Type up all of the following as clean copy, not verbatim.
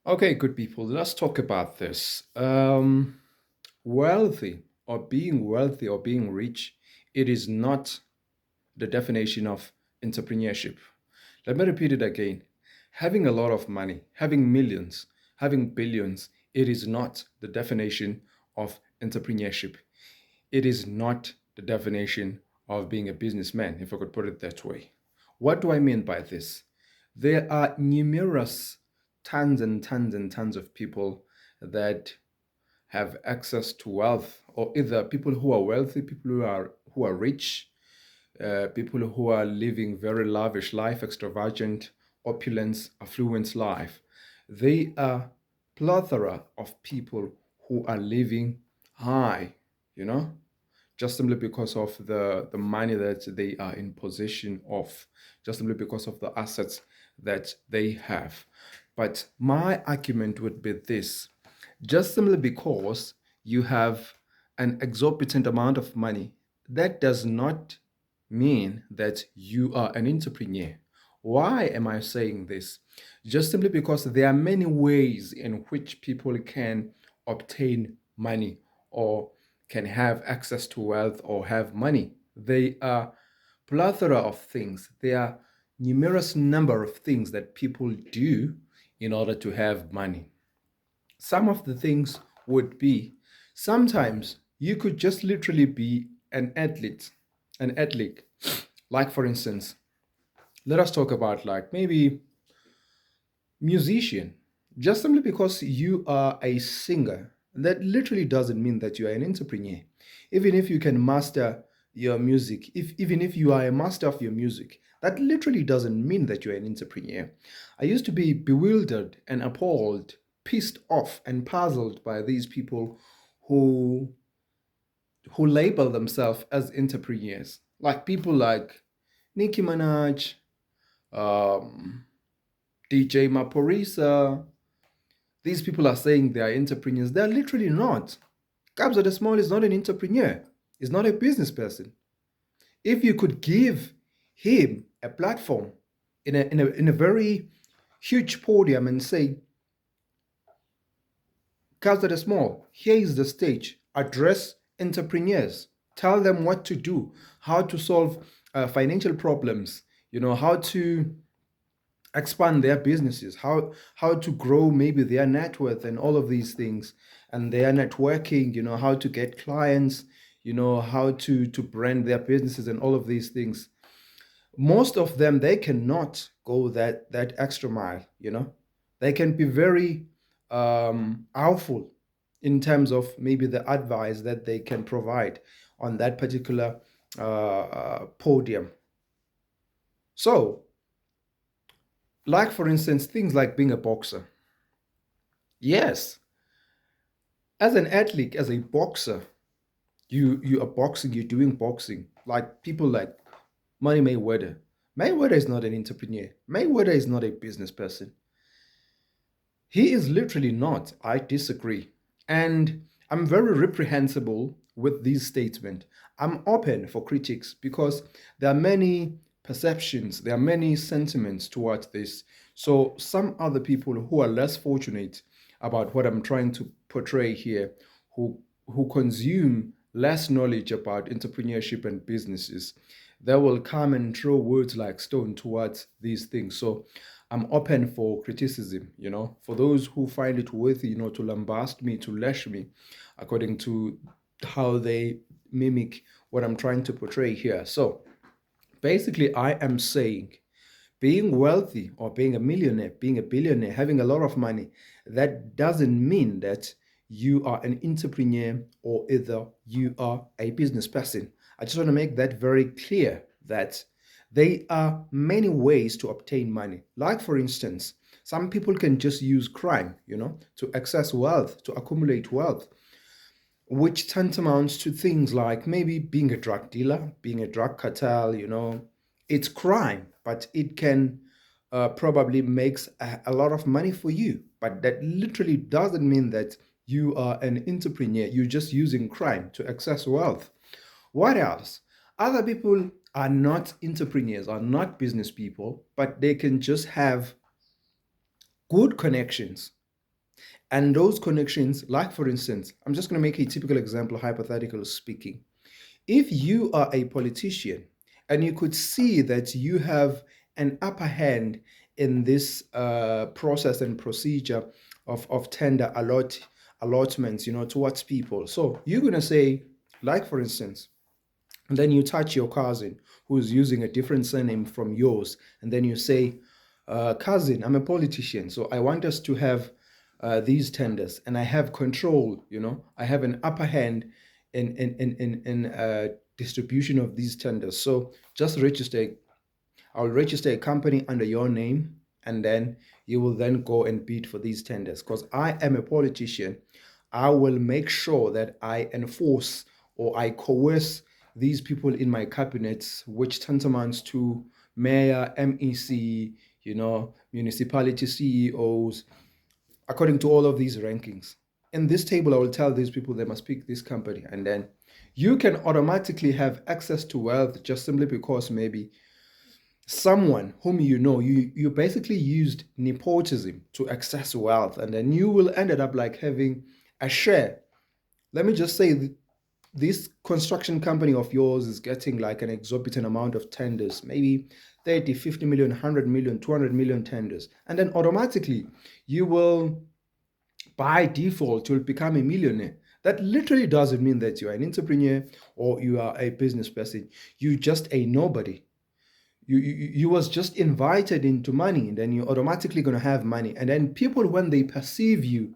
Okay, good people, let's talk about this. Wealthy or being wealthy or being rich, it is not the definition of entrepreneurship. Let me repeat it again. Having a lot of money, having millions, having billions, it is not the definition of entrepreneurship. It is not the definition of being a businessman, if I could put it that way. What do I mean by this? There are numerous tons and tons and tons of people that have access to wealth, or either people who are wealthy, people who are rich, people who are living very lavish life, extravagant, opulence, affluent life. They are plethora of people who are living high, you know, just simply because of the money that they are in possession of, just simply because of the assets that they have. But my argument would be this: just simply because you have an exorbitant amount of money, that does not mean that you are an entrepreneur. Why am I saying this? Just simply because there are many ways in which people can obtain money or can have access to wealth or have money. They are plethora of things. There are numerous number of things that people do in order to have money. Some of the things would be sometimes you could just literally be an athlete. Like for instance, let us talk about like maybe musician. Just simply because you are a singer, that literally doesn't mean that you are an entrepreneur. Even if you can master your music, if even if you are a master of your music, that literally doesn't mean that you're an entrepreneur. I used to be bewildered and appalled, pissed off and puzzled by these people who label themselves as entrepreneurs. Like people like Nicki Minaj, um, DJ Maporisa. These people are saying they are entrepreneurs. They're literally not. Kabza the Small is not an entrepreneur. He's not a business person. If you could give him a platform in a very huge podium and say, Kabza the Small, here is the stage. Address entrepreneurs. Tell them what to do, how to solve financial problems, how to expand their businesses, how to grow maybe their net worth and all of these things, and their networking, how to get clients, how to brand their businesses and all of these things. Most of them, they cannot go that extra mile. They can be very helpful in terms of maybe the advice that they can provide on that particular podium. So, like for instance, things like being a boxer. Yes, as an athlete, as a boxer, you are boxing, you're doing boxing. Like people like Money Mayweather. Mayweather is not an entrepreneur. Mayweather is not a business person. He is literally not. I disagree. And I'm very reprehensible with this statement. I'm open for critics because there are many perceptions, there are many sentiments towards this. So some other people who are less fortunate about what I'm trying to portray here, who consume less knowledge about entrepreneurship and businesses, they will come and throw words like stone towards these things. So I'm open for criticism, for those who find it worthy, to lambast me, to lash me, according to how they mimic what I'm trying to portray here. So basically, I am saying being wealthy or being a millionaire, being a billionaire, having a lot of money, that doesn't mean that you are an entrepreneur or either you are a business person. I just want to make that very clear that there are many ways to obtain money. Like, for instance, some people can just use crime, to access wealth, to accumulate wealth, which tantamounts to things like maybe being a drug dealer, being a drug cartel. It's crime, but it can probably makes a lot of money for you. But that literally doesn't mean that you are an entrepreneur. You're just using crime to access wealth. What else? Other people are not entrepreneurs, are not business people, but they can just have good connections. And those connections, like for instance, I'm just going to make a typical example, hypothetical speaking. If you are a politician and you could see that you have an upper hand in this process and procedure of tender allotments, towards people. So you're going to say, like for instance, and then you touch your cousin who's using a different surname from yours, and then you say, cousin, I'm a politician, so I want us to have these tenders, and I have control, I have an upper hand in distribution of these tenders. So just I'll register a company under your name, and then you will then go and bid for these tenders. Because I am a politician, I will make sure that I enforce or I coerce these people in my cabinets, which tantamount to mayor, MEC, municipality CEOs, according to all of these rankings. In this table, I will tell these people they must pick this company, and then you can automatically have access to wealth just simply because maybe someone whom you basically used nepotism to access wealth, and then you will ended up like having a share. Let me just say, this construction company of yours is getting like an exorbitant amount of tenders, maybe 30, 50 million, 100 million, 200 million tenders, and then automatically you will, by default, you'll become a millionaire. That literally doesn't mean that you are an entrepreneur or you are a business person. You just a nobody. You was just invited into money, and then you're automatically going to have money. And then people, when they perceive you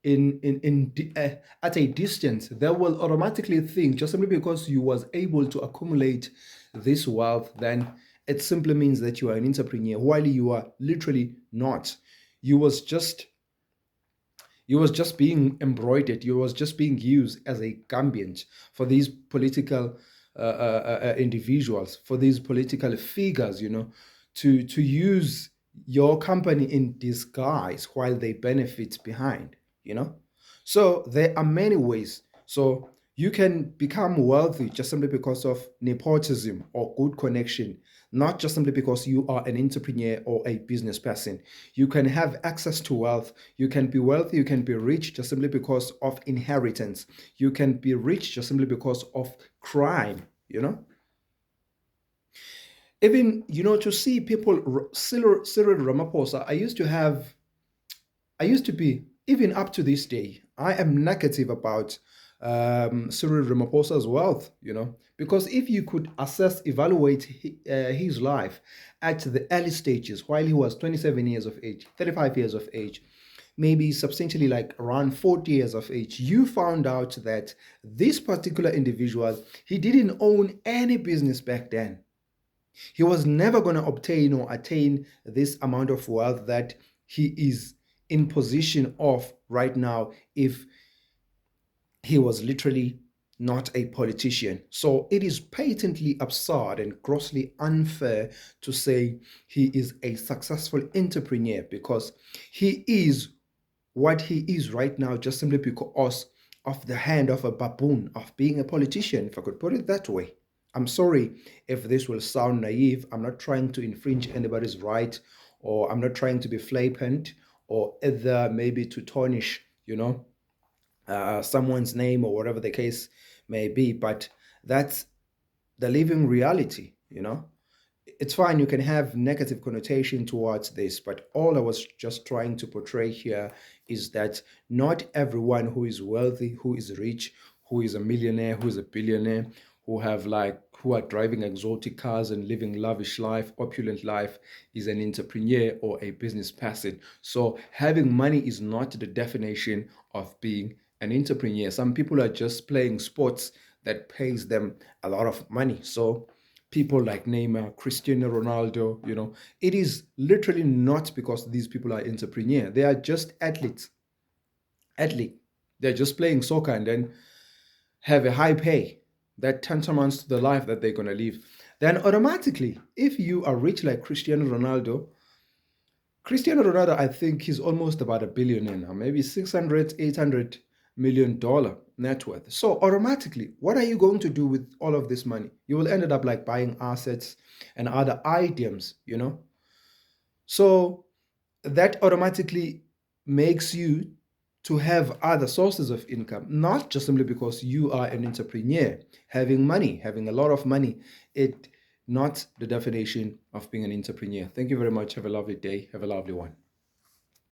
at a distance, they will automatically think, just simply because you was able to accumulate this wealth, then it simply means that you are an entrepreneur, while you are literally not. You was just being embroidered. You was just being used as a gambit for these political individuals, for these political figures, to use your company in disguise while they benefit behind, So there are many ways. So you can become wealthy just simply because of nepotism or good connection, not just simply because you are an entrepreneur or a business person. You can have access to wealth. You can be wealthy, you can be rich just simply because of inheritance. You can be rich just simply because of crime, Even, to see people, Cyril Ramaphosa, I used to be, even up to this day, I am negative about Cyril Ramaphosa's wealth, because if you could evaluate his life at the early stages while he was 27 years of age, 35 years of age, maybe substantially like around 40 years of age, you found out that this particular individual, he didn't own any business back then. He was never going to obtain or attain this amount of wealth that he is in position of right now if he was literally not a politician. So it is patently absurd and grossly unfair to say he is a successful entrepreneur, because he is what he is right now just simply because of the hand of a baboon of being a politician, if I could put it that way. I'm sorry if this will sound naive. I'm not trying to infringe anybody's right, or I'm not trying to be flippant, or either maybe to tarnish, someone's name or whatever the case may be. But that's the living reality, It's fine, you can have negative connotation towards this, but all I was just trying to portray here is that not everyone who is wealthy, who is rich, who is a millionaire, who is a billionaire, who are driving exotic cars and living lavish life, opulent life, is an entrepreneur or a business person. So having money is not the definition of being an entrepreneur. Some people are just playing sports that pays them a lot of money. So people like Neymar, Cristiano Ronaldo, it is literally not because these people are entrepreneurs. They are just athletes. They're just playing soccer and then have a high pay that tantamount to the life that they're going to live. Then automatically, if you are rich like Cristiano Ronaldo, I think he's almost about a billionaire now, maybe 600, 800 million dollar net worth. So automatically, what are you going to do with all of this money? You will end up like buying assets and other items, So that automatically makes you to have other sources of income, not just simply because you are an entrepreneur. Having money, having a lot of money, it not the definition of being an entrepreneur. Thank you very much. Have a lovely day. Have a lovely one.